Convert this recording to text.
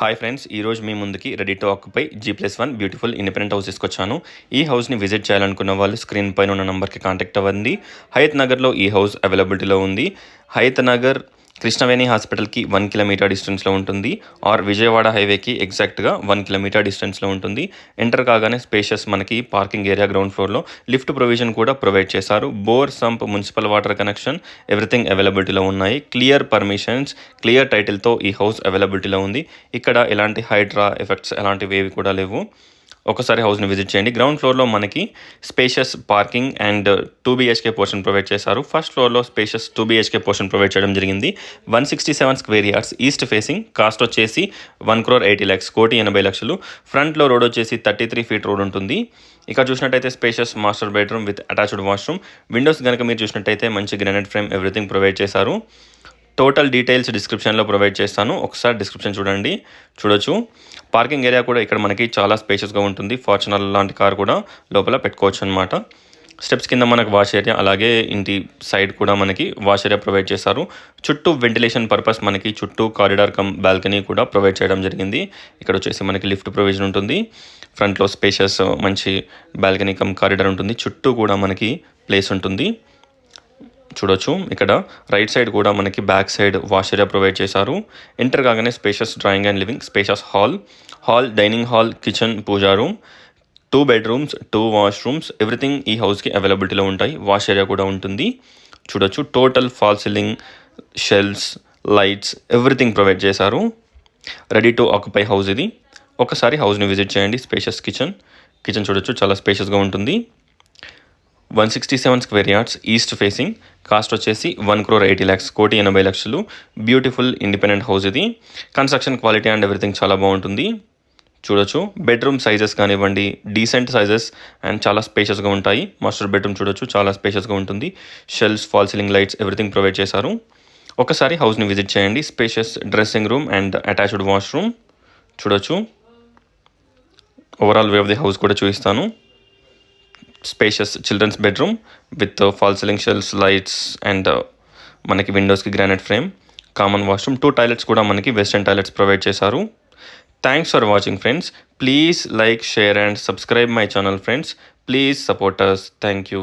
Hi friends, ఈరోజు మీ ముందుకి ready to occupy G+1 beautiful independent house తీసుకొచ్చాను. ఈ హౌస్ని విజిట్ చేయాలనుకున్న వాళ్ళు స్క్రీన్ పైన ఉన్న నెంబర్కి కాంటాక్ట్ అవ్వండి. హయత్ నగర్లో ఈ హౌస్ అవైలబిలిటీలో ఉంది. హయత్ నగర్ కృష్ణవేణి హాస్పిటల్కి 1 కిలోమీటర్ డిస్టెన్స్లో ఉంటుంది. ఆర్ విజయవాడ హైవేకి ఎగ్జాక్ట్గా 1 కిలోమీటర్ డిస్టెన్స్లో ఉంటుంది. ఎంటర్ కాగానే స్పేషియస్ మనకి పార్కింగ్ ఏరియా, గ్రౌండ్ ఫ్లోర్లో లిఫ్ట్ ప్రొవిజన్ కూడా ప్రొవైడ్ చేశారు. Bore, sump, municipal water connection everything అవైలబిలిటీలో ఉన్నాయి. క్లియర్ పర్మిషన్స్, క్లియర్ టైటిల్తో ఈ హౌస్ అవైలబిలిటీలో ఉంది. ఇక్కడ ఎలాంటి హైడ్రా ఎఫెక్ట్స్ ఎలాంటివి ఏవి కూడా లేవు. ఒకసారి హౌస్ని విజిట్ చేయండి. గ్రౌండ్ ఫ్లోర్లో మనకి spacious parking and 2 BHK portion provide చేశారు. ఫస్ట్ ఫ్లోర్లో స్పేషియస్ 2 BHK పోర్షన్ ప్రొవైడ్ చేయడం జరిగింది. 167 square yards, east facing, cost వచ్చేసి 1,80 lakhs, 1,80,00,000. ఫ్రంట్లో రోడ్ వచ్చేసి 33 feet రోడ్ ఉంటుంది. ఇక్కడ చూసినట్టయితే spacious master bedroom with attached washroom. Windows కనుక మీరు చూసినట్టయితే మంచి గ్రానైట్ ఫ్రేమ్ ఎవ్రీథింగ్ ప్రొవైడ్ చేశారు. టోటల్ డీటెయిల్స్ డిస్క్రిప్షన్లో ప్రొవైడ్ చేస్తాను, ఒకసారి డిస్క్రిప్షన్ చూడొచ్చు. పార్కింగ్ ఏరియా కూడా ఇక్కడ మనకి చాలా స్పేషియస్గా ఉంటుంది. ఫార్చునర్ లాంటి కార్ కూడా లోపల పెట్టుకోవచ్చు అనమాట. స్టెప్స్ కింద మనకు వాష్ ఏరియా, అలాగే ఇంటి సైడ్ కూడా మనకి వాష్ ఏరియా ప్రొవైడ్ చేశారు. చుట్టూ వెంటిలేషన్ పర్పస్ మనకి చుట్టూ కారిడార్ కమ్ బాల్కనీ కూడా ప్రొవైడ్ చేయడం జరిగింది. ఇక్కడ వచ్చేసి మనకి లిఫ్ట్ ప్రొవిజన్ ఉంటుంది. ఫ్రంట్లో స్పేషియస్ మంచి బాల్కనీ కమ్ కారిడార్ ఉంటుంది. చుట్టూ కూడా మనకి ప్లేస్ ఉంటుంది. చూడొచ్చు, ఇక్కడ రైట్ సైడ్ కూడా మనకి back side wash area provide చేశారు. ఎంటర్ కాగానే spacious drawing and living, spacious hall, dining hall, kitchen, puja room, 2 bedrooms, 2 washrooms everything ఈ హౌస్కి అవైలబిలిటీలో ఉంటాయి. వాష్ ఏరియా కూడా ఉంటుంది. చూడొచ్చు, total fall ceiling, shelves, lights everything provide చేశారు. రెడీ టు ఆక్యుపై హౌస్ ఇది. ఒకసారి హౌస్ని విజిట్ చేయండి. స్పేషియస్ కిచెన్ చూడొచ్చు, చాలా స్పేషియస్గా ఉంటుంది. 167 square yards, east facing, cost వచ్చేసి 1,80 lakhs, 1,80,00,000. బ్యూటిఫుల్ ఇండిపెండెంట్ హౌస్ ఇది. కన్స్ట్రక్షన్ క్వాలిటీ అండ్ ఎవ్రీథింగ్ చాలా బాగుంటుంది. చూడొచ్చు, బెడ్రూమ్ సైజెస్ కానివ్వండి డీసెంట్ సైజెస్ అండ్ చాలా స్పేషియస్గా ఉంటాయి. మాస్టర్ బెడ్రూమ్ చూడొచ్చు, చాలా స్పేషియస్గా ఉంటుంది. Shelves, fall ceiling lights everything provide చేశారు. ఒకసారి హౌస్ని విజిట్ చేయండి. Spacious dressing room and attached washroom చూడొచ్చు. Overall view of the house కూడా చూపిస్తాను. Spacious children's bedroom with fall ceiling, shelves, lights and మనకి విండోస్కి granite frame, common washroom, 2 toilets కూడా మనకి వెస్టర్న్ టాయిలెట్స్ ప్రొవైడ్ చేశారు. Thanks for watching friends. Please like, share and subscribe my channel friends. Please support us. Thank you.